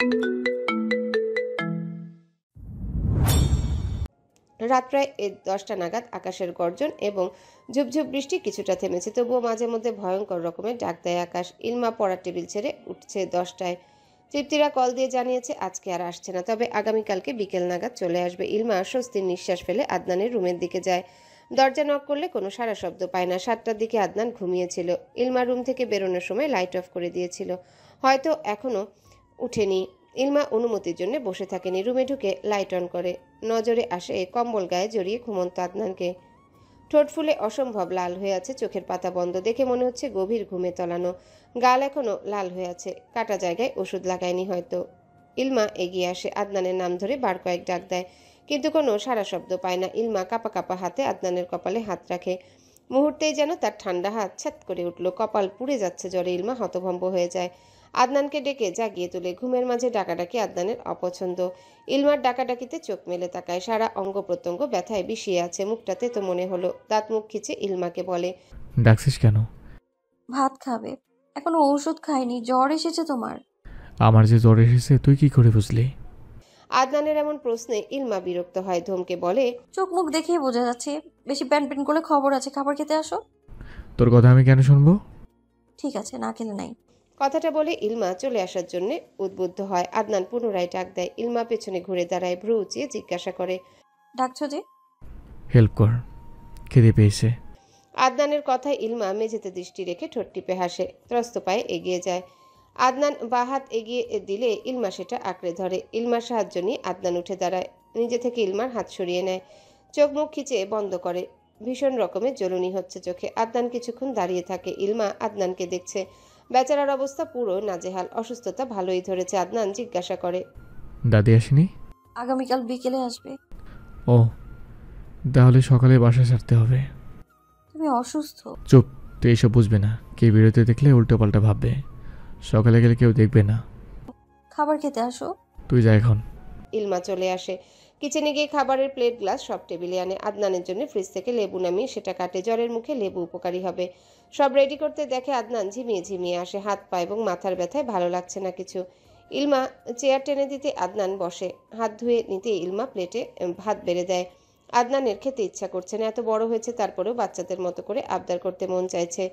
রাত প্রায় 10টা নাগাদ আকাশের গর্জন এবং ঝুপঝুপ বৃষ্টি কিছুটা থেমেছে, তবুও মাঝে মধ্যে ভয়ঙ্কর রকমের ডাক দেয় আকাশ। ইলমা পড়ার টেবিল ছেড়ে উঠছে 10টায়। তৃপ্তিরা কল দিয়ে জানিয়েছে আজকে আর আসছে না, তবে আগামীকালকে বিকেল নাগাদ চলে আসবে। ইলমা স্বস্তির নিঃশ্বাস ফেলে আদনানের রুমের দিকে যায়। দরজা নক করলে কোনো সাড়া শব্দ পায় না। 7টার দিকে আদনান ঘুমিয়েছিল। ইলমা রুম থেকে বেরোনোর সময় লাইট অফ করে দিয়েছিল, হয়তো এখনও উঠেনি। ইলমা অনুমতির জন্য বসে থাকেনি। রুমে ঢুকে লাইট অন করে। নজরে আসে কম্বল গায়ে জড়িয়ে ঘুমন্ত আদনানকে। ঠোঁট ফুলে অসম্ভব লাল হয়ে আছে, চোখের পাতা বন্ধ, দেখে মনে হচ্ছে গভীর ঘুমে তলানো। গাল এখনো লাল হয়ে আছে, কাটা জায়গায় ওষুধ লাগায়নি হয়তো। ইলমা এগিয়ে আসে, আদনানের নাম ধরে বার কয়েক ডাক দেয়, কিন্তু কোনো সাড়া শব্দ পায় না। ইলমা কাঁপা কাঁপা হাতে আদনানের কপালে হাত রাখে। মুহূর্তেই যেন তার ঠান্ডা হাত ছ্যাত করে উঠল। কপাল পুড়ে যাচ্ছে জ্বরে। ইলমা হতভম্ব হয়ে যায়। আদনানকে ডেকে জাগিয়ে তোলে। ঘুমের মাঝে ডাকাডাকি আদনানের অপছন্দ। ইলমার ডাকাডাকিতে চোখ মেলে তাকায়। সারা অঙ্গ প্রত্যঙ্গ ব্যথায় বিষিয়ে আছে। মুখটাতে তো মনে হলো। দাঁত মুখ খিচে ইলমাকে বলে, ডাকছিস কেন? ভাত খাবে? এখনো ঔষধ খাইনি, জ্বর এসেছে তোমার? আমার যে জ্বর এসেছে তুই কি করে বুঝলি? আদনানের এমন প্রশ্নে ইলমা বিরক্ত হয়, ধমকে বলে, চোখ মুখ দেখেই বোঝা যাচ্ছে। বেশি প্যান প্যান করলে খবর আছে, খাবার খেতে আসো। তোর কথা আমি কেন শুনবো? ঠিক আছে, না খেলে নাই। কথাটা বলে ইলমা চলে আসার জন্য উদ্বুদ্ধ হয়। আদনান পুনরায় ডাক দেয়। ইলমা পেছনে ঘুরে দাঁড়ায়, ভ্রু উঁচিয়ে জিজ্ঞাসা করে, ডাকছো যে? হেল্প কর, খিদে পেয়েছে। আদনানের কথায় ইলমা মেঝেতে দৃষ্টি রেখে ঠোঁট টিপে হাসে। ত্রস্ত পায়ে এগিয়ে যায়। আদনান বা হাত এগিয়ে দিলে ইলমা সেটা আঁকড়ে ধরে। ইলমার সাহায্য নিয়ে আদনান উঠে দাঁড়ায়। নিজে থেকে ইলমার হাত সরিয়ে নেয়। চোখ মুখ খিচে বন্ধ করে। ভীষণ রকমের জ্বলুনি হচ্ছে চোখে। আদনান কিছুক্ষণ দাঁড়িয়ে থাকে। ইলমা আদনানকে দেখছে। বেচারার অবস্থা পুরো নাজেহাল। অসুস্থতা ভালোই ধরেছে। আদনান জিজ্ঞাসা করে, দাদি আসেনি? আগামীকাল বিকেলে আসবে। ও, তাহলে সকালে বাসা ছাড়তে হবে। তুমি অসুস্থ? চুপ, তুই এসব বুঝবে না। কে বেরোতে দেখলে উল্টো পাল্টা ভাববে। সকালে গেলে কেউ দেখবে না। খাবার খেতে আসো। তুই যা এখন। ইলমা চলে আসে। কিচেনে গিয়ে খাবারের প্লেট গ্লাস সব টেবিলে আনে। আদনানের জন্য ফ্রিজ থেকে লেবু নামিয়ে সেটা কাটে। জ্বরের মুখে লেবু উপকারী হবে। সব রেডি করতে দেখে আদনান ঝিমিয়ে ঝিমিয়ে আসে। হাত পা এবং মাথার ব্যথায় ভালো লাগছে না কিছু। ইলমা চেয়ার টেনে দিতে আদনান বসে। হাত ধুয়ে নিতে ইলমা প্লেটে ভাত বেড়ে দেয়। আদনানের খেতে ইচ্ছা করছে না। এত বড় হয়েছে, তারপরেও বাচ্চাদের মতো করে আবদার করতে মন চাইছে।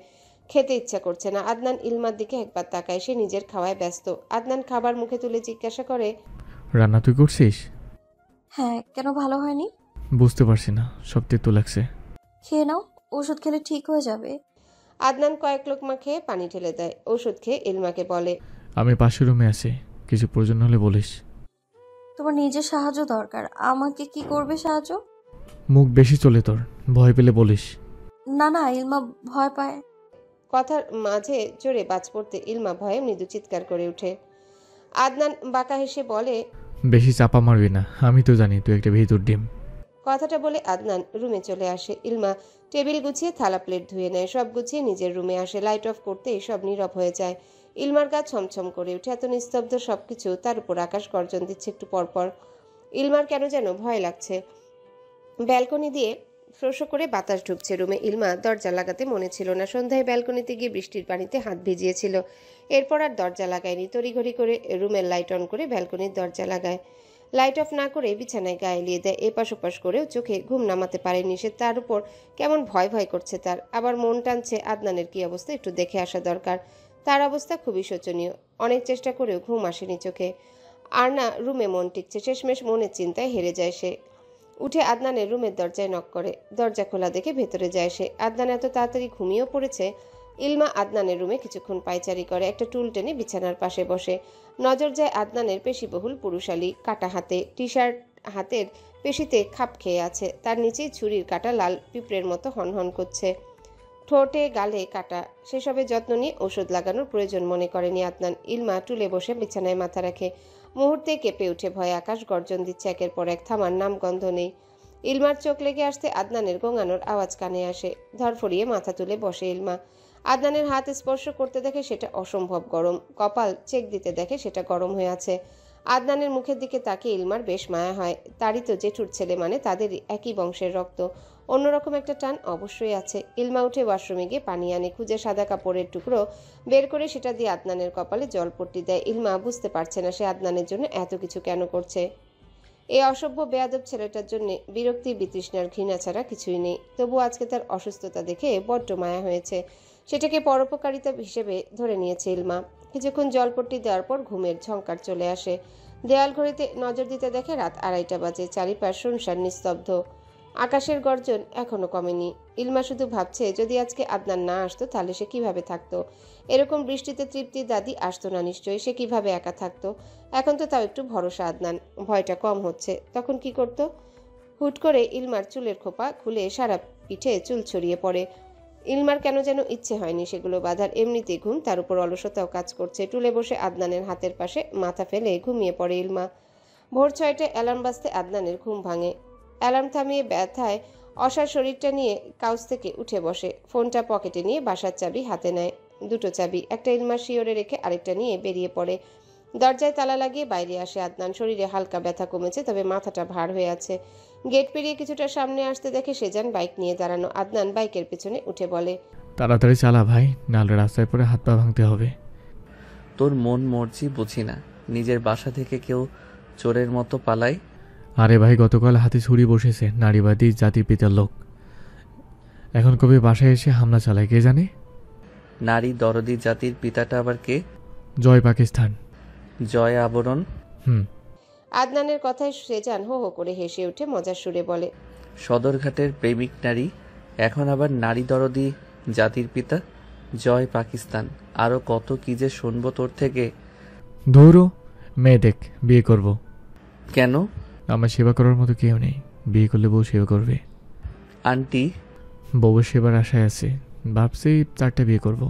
খেতে ইচ্ছা করছে না। আদনান ইলমার দিকে একবার তাকায়। সে নিজের খাওয়ায় ব্যস্ত। আদনান খাবার মুখে তুলে জিজ্ঞাসা করে, রান্না তুই করছিস? হ্যাঁ, কেন ভালো হয়নি? বুঝতে পারছি না, সব তেতো লাগছে। খেয়ে নাও, ওষুধ খেলে ঠিক হয়ে যাবে। আদনান কয়েক লোকমা খেয়ে পানি ঢেলে দেয়। ওষুধ খেয়ে ইলমাকে বলে, আমি পাশের রুমে আছি, কিছু প্রয়োজন হলে বলিস। তোমার নিজের সাহায্য দরকার। আমাকে কি করবে সাহায্য? মুখ বেশি চলে তোর, ভয় পেলে বলিস। না না, ইলমা ভয় পায়। কথার মাঝে জোরে বাজ পড়তে ইলমা ভয়ে মৃদু চিৎকার করে ওঠে। আদনান বাঁকা হেসে বলে, বেশি চাপা মারবি না, আমি তো জানি তুই একটা ভিতর ডিম। কথাটা বলে আদনান রুমে চলে আসে। ইলমা টেবিল গুছিয়ে থালা প্লেট ধুয়ে নেয়। সব গুছিয়ে নিজের রুমে আসে। লাইট অফ করতেই সব নীরব হয়ে যায়। ইলমার গা ছমছম করে ওঠে। এত নিস্তব্ধ সবকিছু, তার উপর আকাশ গর্জন দিচ্ছে একটু পরপর। ইলমার কেন যেন ভয় লাগছে। ব্যালকনি দিয়ে ফ্রোসো করে বাতাস ঢুকছে রুমে। ইলমা দরজা লাগাতে মনে ছিল না। সন্ধ্যায় ব্যালকনিতে গিয়ে বৃষ্টির পানিতে হাত ভিজিয়েছিল। এরপর আর দরজা লাগায়নি। তড়িঘড়ি করে রুমের লাইট অন করে ব্যালকনির দরজা লাগায়। লাইট অফ না করে বিছানায় গায়ে এলিয়ে দেয়। এপাশ ওপাশ করেও চোখে ঘুম নামাতে পারেনি সে। তার উপর কেমন ভয় ভয় করছে তার। আবার মন টানছে আদনানের কি অবস্থা একটু দেখে আসা দরকার। তার অবস্থা খুবই শোচনীয়। অনেক চেষ্টা করেও ঘুম আসেনি চোখে। আর না রুমে মন টিকছে। শেষমেশ মনের চিন্তায় হেরে যায় সে। উঠে আদনানের রুমের দরজায় নক করে। দরজা খোলা দেখে ভেতরে যায় সে। আদনান এত তাড়াতাড়ি ঘুমিয়েও পড়েছে। ইলমা আদনানের রুমে কিছুক্ষণ পায়চারি করে। একটা টুল টেনে বিছানার পাশে বসে। নজর যায় আদনানের পেশিবহুল পুরুষালী কাটা হাতে। টি শার্ট হাতের পেশিতে খাপ খেয়ে আছে। তার নিচেই ছুরির কাটা লাল পিঁপড়ের মতো হনহন করছে। ঠোঁটে গালে কাটা। সেসবের যত্ন নিয়ে ওষুধ লাগানোর প্রয়োজন মনে করেনি আদনান। ইলমা টুলে বসে বিছানায় মাথা রাখে। মুহূর্তে কেঁপে উঠে ভয়ে। আকাশ গর্জন দিচ্ছে একের পর এক। থামার নাম গন্ধ নেই। ইলমার চোখ লেগে আসতে আদনানের গোঙানোর আওয়াজ কানে আসে। ধরফড়িয়ে মাথা তুলে বসে ইলমা। আদনানের হাত স্পর্শ করতে দেখে সেটা অসম্ভব গরম। কপাল চেক দিতে দেখে সেটা গরম হয়ে আছে। আদনানের মুখের দিকে তাকিয়ে ইলমার বেশ মায়া হয়। তারই তো জেঠুর ছেলে, মানে তাদের একই বংশের রক্ত। অন্যরকম একটা টান অবশ্যই আছে। ইলমা উঠে ওয়াশরুমে গিয়ে পানি আনে, খুঁজে সাদা কাপড়ের টুকরো বের করে সেটা দিয়ে আদনানের কপালে জলপট্টি দেয়। ইলমা বুঝতে পারছে না সে আদনানের জন্য এত কিছু কেন করছে। এই অসভ্য বেয়াদব ছেলেটার জন্য বিরক্তি, বিতৃষ্ণার, ঘৃণা ছাড়া কিছুই নেই। তবু আজকে তার অসুস্থতা দেখে বড্ড মায়া হয়েছে। সেটাকে পরোপকারিতা হিসেবে ধরে নিয়েছে ইলমা। কিছুক্ষণ জলপট্টি দেওয়ার পর ঘুমের ঝঙ্কার চলে আসে। দেয়াল ঘড়িতে নজর দিতে দেখে রাত 2:30 বাজে। চারিপাশ শুনশান, নিস্তব্ধ। আকাশের গর্জন এখনো কমেনি। ইলমা শুধু ভাবছে যদি আজকে আদনান না আসতো তাহলে সে কিভাবে থাকতো। এরকম বৃষ্টিতে তৃপ্তির দাদি আসতো না নিশ্চয়ই। সে কিভাবে একা থাকতো। এখন তো তাও একটু ভরসা আদনান, ভয়টা কম হচ্ছে। তখন কি করতো? হুট করে ইলমার চুলের খোপা খুলে সারা পিঠে চুল ছড়িয়ে পড়ে। ইলমার কেন যেন ইচ্ছে হয়নি সেগুলো বাঁধার। এমনিতেই ঘুম, তার উপর অলসতাও কাজ করছে। টুলে বসে আদনানের হাতের পাশে মাথা ফেলে ঘুমিয়ে পড়ে ইলমা। ভোর 6টায় অ্যালার্ম বাজতে আদনানের ঘুম ভাঙে। অ্যালার্ম থামিয়ে ব্যথায় অসার শরীরটা নিয়ে কাউচ থেকে উঠে বসে। ফোনটা পকেটে নিয়ে বাসার চাবি হাতে নেয়। দুটো চাবি, একটা ইলমার শিওরে রেখে আরেকটা নিয়ে বেরিয়ে পড়ে। দরজায় তালা লাগিয়ে বাইরে আসে আদনান। শরীরে হালকা ব্যথা কমেছে, তবে মাথাটা ভার হয়ে আছে। গেট পেরিয়ে কিছুটা সামনে আসতে দেখে সেজান বাইক নিয়ে দাঁড়ানো। আদনান বাইকের পেছনে উঠে বলে, তাড়াতাড়ি চালা ভাই, নাহলে রাস্তায় পরে হাত পা ভাঙতে হবে। তোর মন মর্জি বুঝি না, নিজের বাসা থেকে কেউ চোরের মতো পালায়। আরে ভাই, গতকাল হাতে ছুরি বসেছে নারীবাদী জাতির পিতার লোক। এখন কবে বাসায় এসে হামলা চালায় কে জানে। নারী দরদি জাতির পিতাটা আবার কে? জয় পাকিস্তান। জয় আবরণ। হুম। আদনানের কথায় সেজান হো হো করে হেসে উঠে মজার সুরে বলে, সদরঘাটের প্রেমিক নারী, এখন আবার নারী দরদি জাতির পিতা। জয় পাকিস্তান। আরো কত কি যে শুনবো তোর থেকে। ধরো মেয়ে দেখ, বিয়ে করব। কেন? আমার সেবা করার মতো কেউ নেই। বিয়ে করলে বউ সেবা করবে। আন্টি? বউয়ের সেবার আশায় আছে, ভাবছি 4টা বিয়ে করব।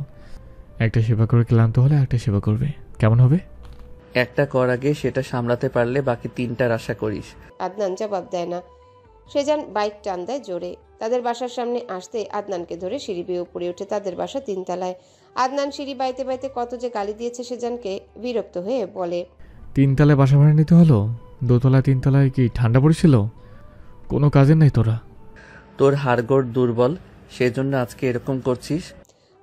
একটা সেবা করে ক্লান্ত হলে একটা সেবা করবে, কেমন হবে? একটা কর আগে, সেটা সামলাতে পারলে বাকি 3টার আশা করিস। আদনান জবাব দেয় না। সেজান বাইক টান দেয় জোরে। তাদের বাসার সামনে আসতে আদনানকে ধরে সিঁড়ি বেয়ে উপরে ওঠে। তাদের বাসা 3 তলায়। আদনান সিঁড়ি বাইতে বাইতে কত যে গালি দিয়েছে সেজানকে। বিরক্ত হয়ে বলে, 3 তলায় বাসা ভাড়া নিতে হলো? 2তলা 3 তলায় কি ঠান্ডা পড়েছিল? কোনো কাজের নাই তোরা। তোর হাড়গোড় দুর্বল, সেজন্য আজকে এরকম করছিস।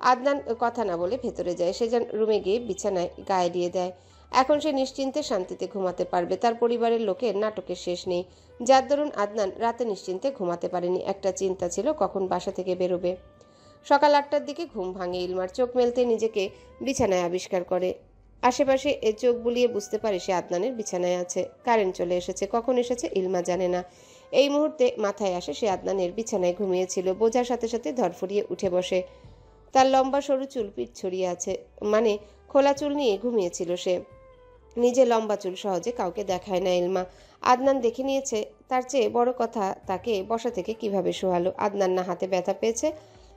আদনান কথা না বলে ভেতরে যায়। সেজান রুমে গিয়ে বিছানায় গায়ে দিয়ে দেয়। এখন সে নিশ্চিন্তে শান্তিতে ঘুমাতে পারবে। তার পরিবারের লোকের নাটকের শেষ নেই, যার দরুন আদনান রাতে নিশ্চিন্তে ঘুমাতে পারেনি। একটা চিন্তা ছিল কখন বাসা থেকে বেরোবে। সকাল 8টার দিকে ঘুম ভাঙে ইলমার। চোখ মেলতে নিজেকে বিছানায় আবিষ্কার করে। আশেপাশে চোখ বুলিয়ে বুঝতে পারে সে আদনানের বিছানায় আছে। কারেন্ট চলে এসেছে। কখন এসেছে ইলমা জানে না। এই মুহূর্তে মাথায় আসে সে আদনানের বিছানায় ঘুমিয়েছিল। বোঝার সাথে সাথে ধরফরিয়ে উঠে বসে। তার লম্বা সরু চুল পিঠ ছড়িয়ে আছে, মানে খোলা চুল নিয়ে ঘুমিয়েছিল সে। নিজে লম্বা চুল সহজে কাউকে দেখায় না ইলমা। আদনান দেখে নিয়েছে। তার চেয়ে বড় কথা, তাকে বসা থেকে কিভাবে শোয়ালো। আদনান না হাতে ব্যথা পেয়েছে,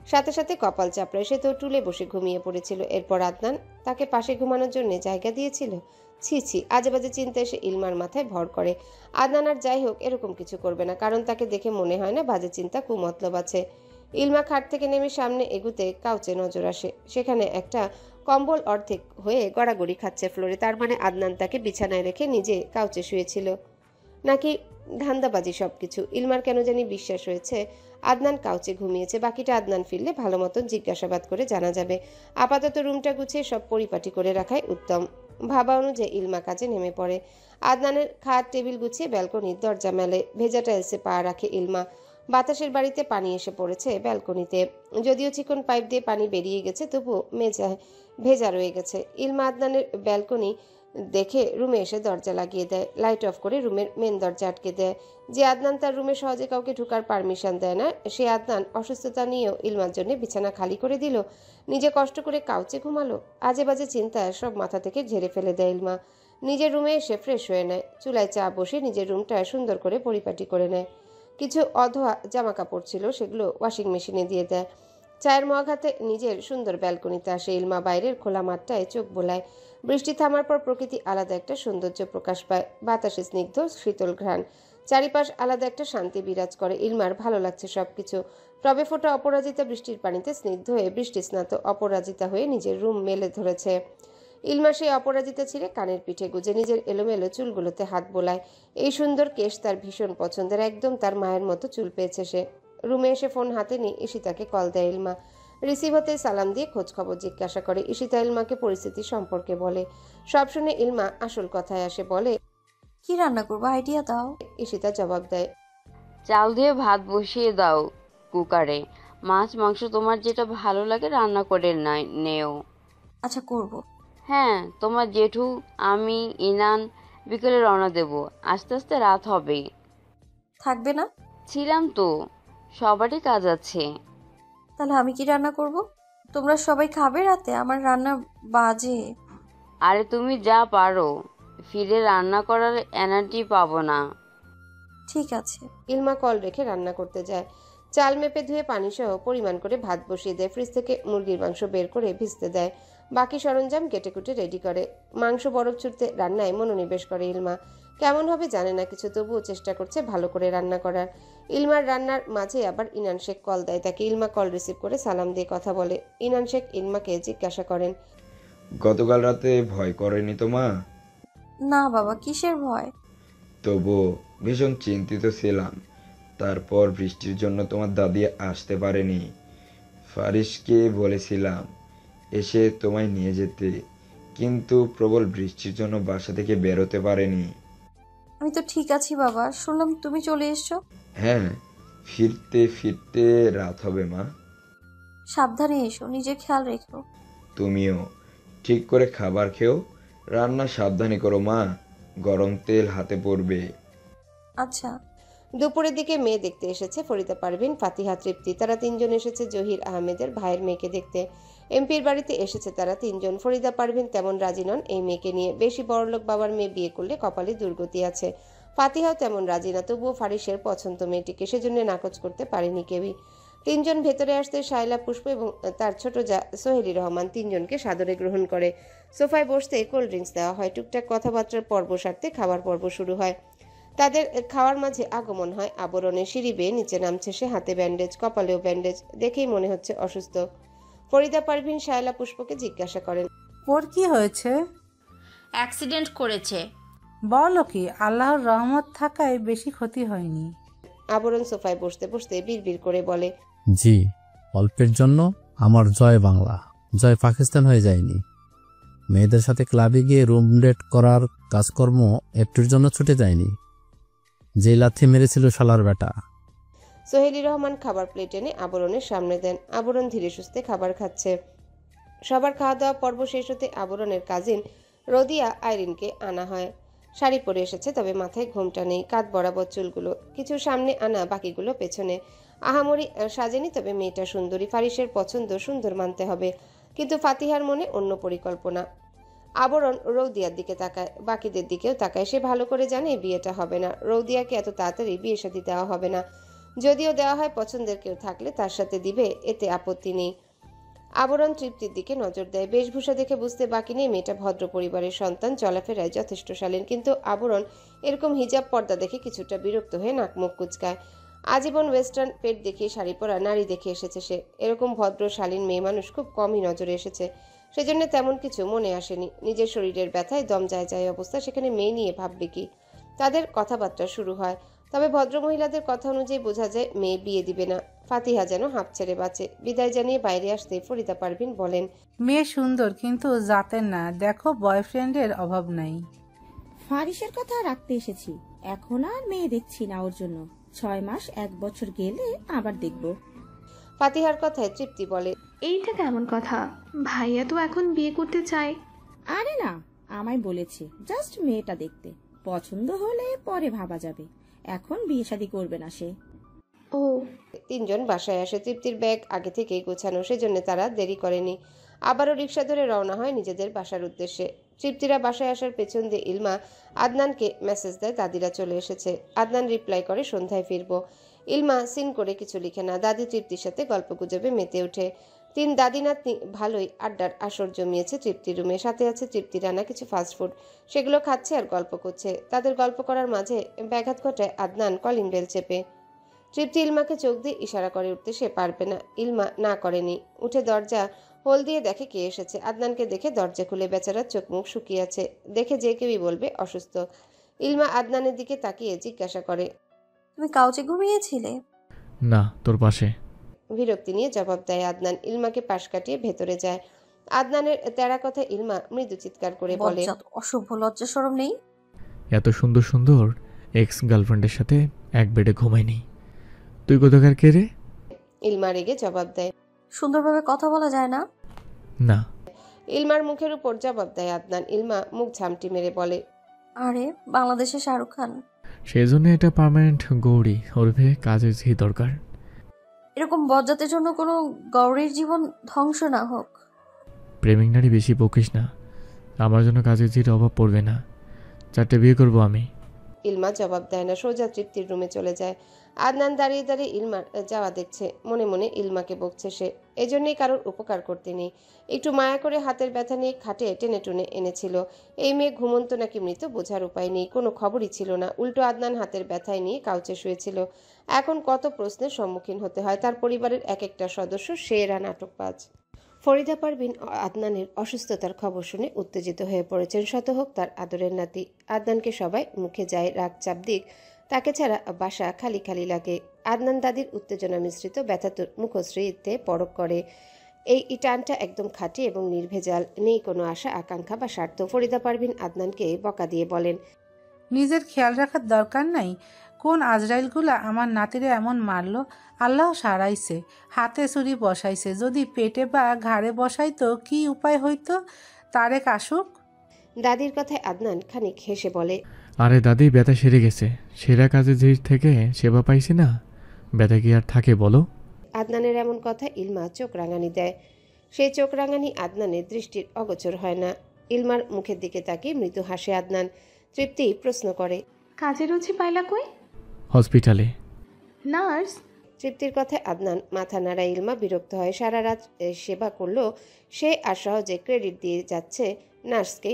সাথে সাথে কপাল চাপড়ায়। সে তো টুলে বসে ঘুমিয়ে পড়েছিল। এরপর আদনান তাকে পাশে ঘুমানোর জন্য জায়গা দিয়েছিল। ছি ছি, আজে বাজে চিন্তা এসে ইলমার মাথায় ভর করে। আদনান আর যাই হোক এরকম কিছু করবে না, কারণ তাকে দেখে মনে হয় না বাজে চিন্তা কুমতলব আছে। ইলমা খাট থেকে নেমে সামনে এগুতে কাউচে নজর আসে। সেখানে একটা কম্বল অর্ধেক হয়ে গড়াগড়ি খাচ্ছে ফ্লোরে। তার মানে আদনান তাকে বিছানায় রেখে নিজে কাউচে শুয়েছিল। নাকি ধান্দাবাজি সবকিছু। ইলমার কেন জানি বিশ্বাস হয়েছে আদনান কাউচে ঘুমিয়েছে। বাকিটা আদনান ফিরলে ভালো মতন জিজ্ঞাসাবাদ করে জানা যাবে। আপাতত রুমটা গুছিয়ে সব পরিপাটি করে রাখাই উত্তম। ভাবা অনুযায়ী ইলমা কাজে নেমে পড়ে। আদনানের খাট টেবিল গুছিয়ে ব্যালকনির দরজা মেলে। ভেজা টাইলসে পা রাখে ইলমা। বাতাসের বাড়িতে পানি এসে পড়েছে ব্যালকনিতে। যদিও চিকন পাইপ দিয়ে পানি বেরিয়ে গেছে, তবুও ভেজা রয়ে গেছে। ইলমা আদনানের ব্যালকনি দেখে রুমে এসে দরজা লাগিয়ে দেয়। লাইট অফ করে রুমের মেন দরজা আটকে দেয়। যে আদনান তার রুমে সহজে কাউকে ঢোকার পারমিশন দেয় না, সে আদনান অসুস্থতা নিয়েও ইলমার জন্য বিছানা খালি করে দিল। নিজে কষ্ট করে কাউচে ঘুমালো। আজে বাজে চিন্তা সব মাথা থেকে ঝেড়ে ফেলে দেয় ইলমা। নিজের রুমে এসে ফ্রেশ হয়ে নেয়। চুলায় চা বসে নিজের রুমটা সুন্দর করে পরিপাটি করে নেয়। কিছু অধোয়া জামা কাপড় ছিল, সেগুলো ওয়াশিং মেশিনে দিয়ে দেয়। চায়ের মগ হাতে নিজের সুন্দর ব্যালকনিতে আসে ইলমা। বাইরের খোলা মাঠটায় চোখ বোলায়। বৃষ্টি থামার পর প্রকৃতি আলাদা একটা সৌন্দর্য প্রকাশ পায়। বাতাসে স্নিগ্ধ শীতল ঘ্রাণ। চারিপাশ আলাদা একটা শান্তি বিরাজ করে। ইলমার ভালো লাগছে সবকিছু। টবে ফোটা অপরাজিতা বৃষ্টির পানিতে স্নিগ্ধ হয়ে বৃষ্টি স্নাত অপরাজিতা হয়ে নিজের রুম মেলে ধরেছে। ইলমা সেই অপরাজিতা ছিঁড়ে কানের পিঠে গুজে নিজের এলোমেলো চুলগুলোতে হাত বোলায়। এই সুন্দর কেশ তার ভীষণ পছন্দের, একদম তার মায়ের মতো চুল পেয়েছে সে। রুমে এসে ফোন হাতে নিয়ে ঈশিতাকে কল দেয় ইলমা। রিসিভ হতে সালাম দিয়ে খোঁজ খবর জিজ্ঞাসা করে ঈশিতা ইলমাকে পরিস্থিতি সম্পর্কে বলে। সব শুনে ইলমা আসল কথায় আসে, বলে, কি রান্না করবো, আইডিয়া দাও। ঈশিতা জবাব দেয়, চাল দিয়ে ভাত বসিয়ে দাও কুকারে, মাছ মাংস তোমার যেটা ভালো লাগে রান্না করে নেও। আচ্ছা করব। হ্যাঁ, তোমার জেঠু আমি ইনান বিকেলে রওনা দেব, আস্তে আস্তে রাত হবে। থাকবে না? ছিলাম তো, সবারই কাজ আছে। তাহলে আমি কি রান্না করব? তোমরা সবাই খাবে রাতে? আমার রান্না বাজে। আরে তুমি যা পারো, ফিরে রান্না করার এনার্জি পাবো না। ঠিক আছে। ইলমা কল রেখে রান্না করতে যায়। চাল মেপে ধুয়ে পানিসহ পরিমাণ করে ভাত বসিয়ে দেয়। ফ্রিজ থেকে মুরগির মাংস বের করে ভিজতে দেয়। বাকি সরঞ্জাম কেটে কুটে রেডি করে। মাংস বরফ ছুটতে রান্নায় মনোনিবেশ করে ইলমা। কেমন হবে জানে না কিছু, তবুও চেষ্টা করছে ভালো করে রান্না করার। ইলমার রান্নার মাঝে আবার ইনান শেখ কল দেয় তাকে। ইলমা কল রিসিভ করে সালাম দিয়ে কথা বলে। ইনান শেখ ইলমাকে জিজ্ঞাসা করেন, গতকাল রাতে ভয় করেনি তো মা? না বাবা, কিসের ভয়? তবুও ভীষণ চিন্তিত ছিলাম। তারপর বৃষ্টির জন্য তোমার দাদি আসতে পারেনি। ফারিসকে বলেছিলাম এসে তোমায় নিয়ে যেতে, কিন্তু প্রবল বৃষ্টির জন্য বাসা থেকে বেরোতে পারেনি। আমি তো ঠিক আছি বাবা, শুনলাম তুমি চলে এসছো। হ্যাঁ, ফিরতে ফিরতে রাত হবে মা। সাবধানে এসো, নিজের খেয়াল রেখো। তুমিও ঠিক করে খাবার খেও, রান্না সাবধানে করো মা, গরম তেল হাতে পড়বে। আচ্ছা। দুপুরের দিকে মেয়ে দেখতে এসেছে ফরিদা পারভিন, ফাতিহা, তৃপ্তি। তারা তিনজন এসেছে জহির আহমেদের ভাইয়ের মেয়েকে দেখতে। এমপির বাড়িতে এসেছে তারা তিনজন। ফরিদা পারভিন তেমন রাজি নন এই মেয়েকে নিয়ে। বেশি বড়লোক বাবার মেয়ে বিয়ে করলে কপালে দুর্গতি আছে। ফাতিহাও তেমন রাজি না, তবুও ফারিসের পছন্দ মেয়েটিকে, সেজন্য নাকচ করতে পারেনি কেউই। তিনজন ভেতরে আসতে শায়লা, পুষ্প এবং তার ছোট যা সোহেলি রহমান তিনজনকে সাদরে গ্রহণ করে। সোফায় বসতে কোল্ড ড্রিঙ্কস দেওয়া হয়। টুকটাক কথাবার্তার পর্ব সারতে খাবার পর্ব শুরু হয়। তাদের খাওয়ার মাঝে আগমন হয় আবরণে। সিঁড়ি বেয়ে নিচে নামছে সে, হাতে ব্যান্ডেজ, কপালেও ব্যান্ডেজ, দেখেই মনে হচ্ছে অসুস্থ। ফরিদা পারভিন শায়লা পুষ্পকে জিজ্ঞাসা করেন, ওর কি হয়েছে? অ্যাক্সিডেন্ট করেছে। বলো কি, আল্লাহর রহমত থাকায় বেশি ক্ষতি হয়নি। আবরণ সোফায় বসতে বসতে বিড়বিড় করে বলে, জি, অল্পের জন্য আমার জয় বাংলা, জয় পাকিস্তান হয়ে যায়নি। মেয়েদের সাথে ক্লাবে গিয়ে রুম ডেট করার কাজকর্ম একটুর জন্য ছুটে যায়নি। যে লাথি মেরেছিল শালার বেটা। সোহেলি রহমান খাবার প্লেট এনে আবরণের সামনে দেন। আবরণ ধীরে সুস্থে খাবার খাচ্ছে। সবার খাওয়া দাওয়া পর্ব শেষ হতে আবরণের কাজিন রদিয়া আইরিনকে আনা হয়। শাড়ি পরে এসেছে, তবে মাথায় ঘোমটা নেই, কাঁধ বরাবর চুলগুলো কিছু সামনে আনা, বাকিগুলো পেছনে। আহামরি সাজেনি, তবে মেয়েটা সুন্দরী, ফারিসের পছন্দ, সুন্দর মানতে হবে। কিন্তু ফাতিহার মনে অন্য পরিকল্পনা। আবরণ রৌদিয়ার দিকে তাকায়, বাকিদের দিকেও তাকায়। সে ভালো করে জানে বিয়েটা হবে না, রৌদিয়াকে এত তাড়াতাড়ি বিয়ে শাদী দেওয়া হবে না। যদিও দেওয়া হয়, পছন্দের কেউ থাকলে তার সাথে দিবে, এতে আপত্তি নেই। আবরণ তৃপ্তির দিকে নজর দেয়। বেশভূষা দেখে বুঝতে বাকি নেই মেয়েটা ভদ্র পরিবারের সন্তান, চলাফেরায় যথেষ্ট শালীন। কিন্তু আবরণ এরকম হিজাব পর্দা দেখে কিছুটা বিরক্ত হয়ে নাক মুখ কুচকায়। আজীবন ওয়েস্টার্ন পেট দেখিয়ে শাড়ি পরা নারী দেখে এসেছে সে। এরকম ভদ্র শালীন মেয়ে মানুষ খুব কমই নজরে এসেছে। সেজন্য তেমন কিছু মনে আসেনি। নিজের শরীরের ব্যথায় দম যায় যায় অবস্থা, সেখানে মেয়ে নিয়ে ভাববে কি? তাদের কথাবার্তা শুরু হয়। তবে ভদ্রমহিলাদের কথা অনুযায়ী বোঝা যায় মেয়ে বিয়ে দিবে না। ফাতিহা যেন হাঁপ ছেড়ে বাঁচে। বিদায় জানিয়ে বাইরে আসতে ফরিদা পারভিন বলেন, মেয়ে সুন্দর, কিন্তু জাতের না। দেখো, বয়ফ্রেন্ডের অভাব নাই। ফারিসের কথা রাখতে এসেছি, এখন আর মেয়ে দেখছি না ওর জন্য। 6 মাস 1 বছর গেলে আবার দেখব। ফাতিহার কথায় তৃপ্তি বলে, এইটা কেমন কথা? ভাইয়া তো এখন বিয়ে করতে চায়। আরে না, আমায় বলেছে জাস্ট মেয়েটা দেখতে, পছন্দ হলে পরে ভাবা যাবে, এখন বিয়ে শাদী করবে না সে। ও। তিনজন বাসায় আসে। তৃপ্তির ব্যাগ আগে থেকেই গোছানো, সেজন্য তারা দেরি করেনি। আবারও রিক্সা ধরে রওনা হয় নিজেদের বাসার উদ্দেশ্যে। তৃপ্তিরা বাসায় আসার পেছন দিয়ে ইলমা আদনানকে মেসেজ দেয় দাদিরা চলে এসেছে। আদনান রিপ্লাই করে সন্ধ্যায় ফিরবো। ইলমা সিন করে কিছু লিখে না। দাদি তৃপ্তির সাথে গল্প গুজবে মেতে ওঠে। 3 দাদি নাতনি ভালোই আড্ডার আসর জমিয়েছে তৃপ্তির রুমে। সাথে আছে তৃপ্তির রান্না কিছু ফাস্টফুড, সেগুলো খাচ্ছে আর গল্প করছে। তাদের গল্প করার মাঝে ব্যাঘাত ঘটায় আদনান কলিং বেল চেপে। তৃপ্তি ইলমাকে চোখ দিয়ে ইশারা করে উঠতে, সে পারবে না। ইলমা না করেনি, উঠে দরজা হোল দিয়ে দেখে কে এসেছে। আদনানকে দেখে দরজা খুলে, বেচারার চোখ মুখ শুকিয়ে আছে, দেখে যে কেউই বলবে অসুস্থ। ইলমা আদনানের দিকে তাকিয়ে জিজ্ঞাসা করে, তুমি কাউচে ঘুমিয়েছিলে? না, তোর পাশে। বিরক্তি নিয়ে জবাব দেয় আদনান। ইলমাকে পাশ কাটিয়ে ভেতরে যায়। আদনানের তেরা কথা ইলমা মৃদু চিৎকার করে বলে, বজ্জাত অসভ্য, লজ্জা শরম নেই? এত সুন্দর সুন্দর এক্স গার্লফ্রেন্ডের সাথে এক বেডে ঘুমায়নি। তুই কোথাকার কে রে? ইলমা রেগে জবাব দেয়। সুন্দরভাবে কথা বলা যায় না? না। ইলমার মুখের উপর জবাব দেয় আদনান। ইলমা মুখ ঝামটি মেরে বলে, আরে বাংলাদেশের শাহরুখ খান। সেই জন্য এটা পার্মানেন্ট গৌরী, ওরফে কাজের ঝি দরকার। এরকম বজ্জাতের জন্য কোনো গৌরীর জীবন ধ্বংস না হোক। প্রেমিক নারী বেশি বকিস না, আমার জন্য কাজের ঝির অভাব পড়বে না। 4টে বিয়ে করব আমি। ইলমা জবাব দেয় না, সোজা তৃপ্তির রুমে চলে যায়। আদনান দাঁড়িয়ে দাঁড়িয়ে ইলমার যাওয়া দেখছে। মনে মনে ইলমাকে বকছে সে। এজন্যই কারোর উপকার করতে নেই। একটু মায়া করে হাতের ব্যথা নিয়ে খাটে টেনে টুনে এনেছিল। এই মেয়ে ঘুমন্ত নাকি মৃত বোঝার উপায় নেই, কোনো খবরই ছিল না। উল্টো আদনান হাতের ব্যথায় নিয়ে কাউচে শুয়েছিল। এখন কত প্রশ্নের সম্মুখীন হতে হয়। তার পরিবারের এক একটা সদস্য সেরা নাটকবাজ। ফরিদা পারভিন আদনানের অসুস্থতার খবর শুনে উত্তেজিত হয়ে পড়েছেন। শত হোক তার আদরের নাতি। আদনানকে সবাই মুখে যায় রাগ চাপ দিক, তাকে ছাড়া বাসা খালি খালি লাগে। আদনান দাদির উত্তেজনা মিশ্রিত ব্যথাতুর মুখশ্রীতে পরক করে। এই টানটা একদম খাঁটি এবং নির্ভেজাল, নেই কোনো আশা আকাঙ্ক্ষা বা স্বার্থ। ফরিদা পারভিন আদনানকে বকা দিয়ে বলেন, নিজের খেয়াল রাখার দরকার নাই? কোন আজরাইলগুলা আমার নাতিরে এমন মারলো? আল্লাহ সারাইছে, হাতে ছুরি বসাইছে। যদি পেটে বা ঘাড়ে বসাইতো কি উপায় হইতো? তারেক আসুক। দাদির কথায় আদনান খানিক হেসে বলে, আরে দাদি, ব্যথা সেরে গেছে। সেরা কাজের ঝির থেকে সেবা পাইছি না, ব্যথা কি আর থাকে বলো? আদনানের এমন কথা ইলমা চোখ রাঙানি দেয়। সেই চোখ রাঙানি আদনানের দৃষ্টির অগোচর হয় না। ইলমার মুখের দিকে তাকিয়ে মৃদু হাসে আদনান। তৃপ্তি প্রশ্ন করে, কাজে রুচি পাইলা কই? হসপিটালে। নার্স? তৃপ্তির কথায় আদনান মাথা নাড়ায়। ইলমা বিরক্ত হয়। সারা রাত সেবা করলো সে, আর সহজে ক্রেডিট দিয়ে যাচ্ছে নার্সকে।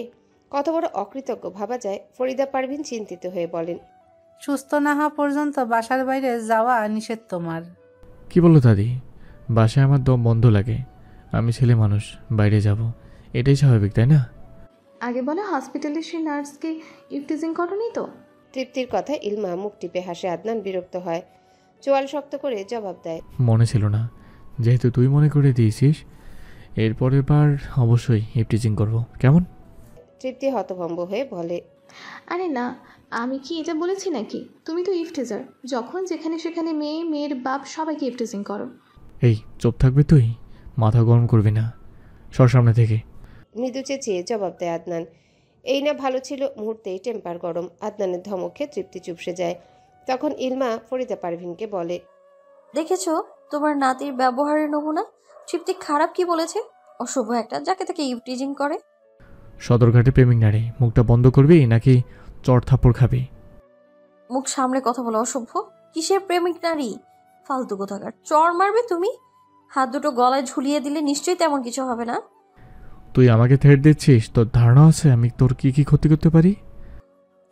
কত বড় অকৃতজ্ঞ ভাবা যায়। ফরিদা পারভিন চিন্তিত হয়ে বলেন, সুস্থ না হওয়া পর্যন্ত বাসার বাইরে যাওয়া নিষেধ তোমার। কি বলো দাদি? বাসায় আমার দম বন্ধ লাগে। আমি ছেলে মানুষ, বাইরে যাব, এটাই স্বাভাবিক, তাই না? আগে বলে হসপিটালে সেই নার্সকে ইফটিজিং করনি তো? তৃপ্তির কথায় ইলমা মুখ টিপে হাসে। আদনান বিরক্ত হয়, চোয়াল শক্ত করে জবাব দেয়, মনে ছিল না। যেহেতু তুই মনে করে দিয়েছিস, এরপরের বার অবশ্যই ইফটিজিং করব, কেমন? তৃপ্তি হতভম্ব হয়ে বলে, আরে না, আমি কি এটা বলেছি নাকি? তুমি তো ইফটিজার, যখন যেখানে সেখানে মেয়ে, মেয়ের বাপ সবাইকে ইফটিজিং করো। এই চুপ থাকবে তুই, মাথা গরম করবি না, সর সামনে থেকে। মৃদু চেঁচিয়ে জবাব দেয় আদনান। এই না ভালো ছিল, মুহূর্তেই টেম্পার গরম। আদনানের ধমকে তৃপ্তি চুপসে যায়। তখন ইলমা ফরিদা পারভিনকে বলে, দেখেছো তোমার নাতির ব্যবহারের নমুনা? তৃপ্তি খারাপ কি বলেছে? অশুভ একটা, যাকে তাকে ইভটিজিং করে। সদরঘাটে প্রেমিক নারী, মুখটা বন্ধ করবি নাকি চড় থাপ্পড় খাবি? মুখ সামনে কথা বলো অসভ্য। কিসের প্রেমিক নারী? ফালতু কোথাকার। চর মারবে তুমি? হাত দুটো গলায় ঝুলিয়ে দিলে নিশ্চয়ই তেমন কিছু হবে না। তুই আমাকে থ্রেট দিচ্ছিস? তোর ধারণা আছে আমি তোর কি কি ক্ষতি করতে পারি?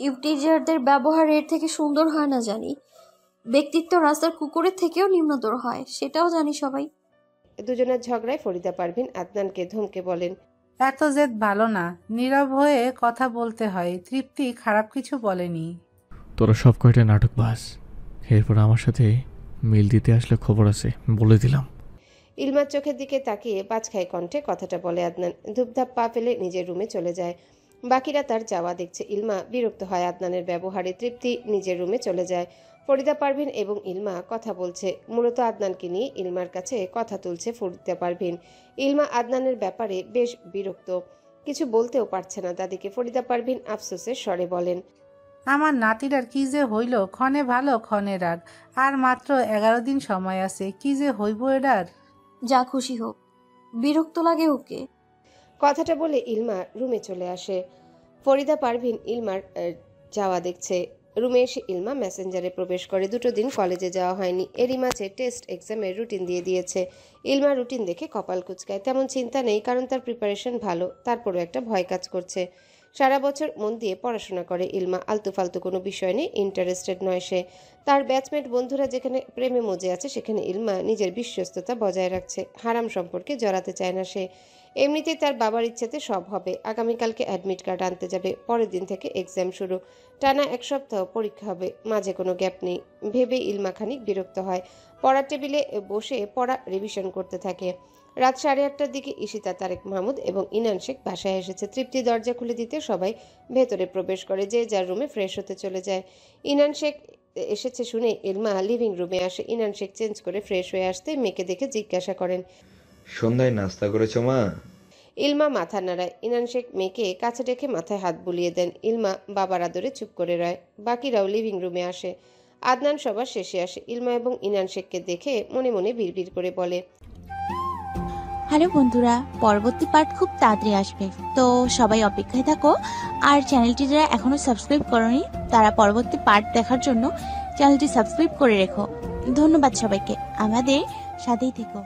ইভটিজারদের ব্যবহার এর থেকে সুন্দর হয় না জানি, ব্যক্তিত্ব রাস্তার কুকুরের থেকেও নিম্নতর হয়, সেটাও জানি সবাই। দুজনের ঝগড়ায় ফরিদা পারভিন আদনানকে ধমকে বলেন, এত জেদ ভালো না, নীরব হয়ে কথা বলতে হয়। তৃপ্তি খারাপ কিছু বলেনি। তোরা সব কয়টা নাটকবাজ। এরপর আমার সাথে মিল দিতে আসলে খবর আছে, বলে দিলাম। ইলমার চোখের দিকে তাকিয়ে বাজখাই কণ্ঠে কথাটা বলে আদনান। ধূপধাপ পা ফেলে নিজের রুমে চলে যায়। বাকিরা তার যাওয়া দেখছে। ইলমা বিরক্ত হয় আদনানের ব্যবহারে। তৃপ্তি নিজের রুমে চলে যায়। ফরিদা পারভিন এবং ইলমা কথা বলছে। মূলত আদনানকে নিয়ে ইলমার কাছে কথা তুলছে ফরিদা পারভিন। ইলমা আদনানের ব্যাপারে বেশ বিরক্ত, কিছু বলতেও পারছে না দাদিকে। ফরিদা পারভিন আফসোসের স্বরে বলেন, আমার নাতিটার কি যে হইল, ক্ষণে ভালো ক্ষণে রাগ। আর মাত্র 11 দিন সময় আছে, কি যে হইব এটার। যা খুশি হোক, বিরক্ত লাগে ওকে। কথাটা বলে ইলমা রুমে চলে আসে। ফরিদা পারভিন ইলমার যাওয়া দেখছে। রুমে এসে ইলমা মেসেঞ্জারে প্রবেশ করে। 2 দিন কলেজে যাওয়া হয়নি। এরই মাঝে টেস্ট এক্সামের রুটিন দিয়ে দিয়েছে। ইলমা রুটিন দেখে কপাল কুঁচকায়। তেমন চিন্তা নেই, কারণ তার প্রিপারেশন ভালো। তারপরও একটা ভয় কাজ করছে। সারা বছর মন দিয়ে পড়াশোনা করে ইলমা। আলতু ফালতু কোনো বিষয় নিয়ে ইন্টারেস্টেড নয় সে। তার ব্যাচমেট বন্ধুরা যেখানে প্রেমে মজে আছে, সেখানে ইলমা নিজের বিশ্বস্ততা বজায় রাখছে। হারাম সম্পর্কে জড়াতে চায় না সে। এমনিতেই তার বাবার ইচ্ছেতে সব হবে। আগামীকালকে অ্যাডমিট কার্ড আনতে যাবে, পরের দিন থেকে এক্সাম শুরু, টানা 1 সপ্তাহ পরীক্ষা হবে, মাঝে কোনো গ্যাপ নেই। ভেবে ইলমা খানিক বিরক্ত হয়। পড়ার টেবিলে বসে পড়া রিভিশন করতে থাকে। রাত 8:30টার দিকে ঈশিতা, তারেক মাহমুদ এবং ইনান শেখ বাসায় এসেছে। তৃপ্তি দরজা খুলে দিতে সবাই ভেতরে প্রবেশ করে, যে যার রুমে ফ্রেশ হতে চলে যায়। ইনান শেখ এসেছে শুনে ইলমা লিভিং রুমে আসে। ইনান শেখ চেঞ্জ করে ফ্রেশ হয়ে আসতে মেয়েকে দেখে জিজ্ঞাসা করেন, সন্ধ্যায় নাস্তা করেছো মা? ইলমা মাথা নাড়ায়। ইনান শেখ মেয়েকে কাছে ডেকে মাথায় হাত বুলিয়ে দেন। ইলমা বাবার আদরে চুপ করে রয়। বাকিরাও লিভিং রুমে আসে। আদনান সবার শেষে আসে। ইলমা এবং ইনান শেখকে দেখে মনে মনে বিড়বিড় করে বলে, হ্যালো বন্ধুরা, পরবর্তী পার্ট খুব তাড়াতাড়ি আসবে, তো সবাই অপেক্ষায় থাকো। আর চ্যানেলটি যারা এখনো সাবস্ক্রাইব করনি তারা পরবর্তী পার্ট দেখার জন্য চ্যানেলটি সাবস্ক্রাইব করে রেখো। ধন্যবাদ সবাইকে, আমাদের সাথেই থেকো।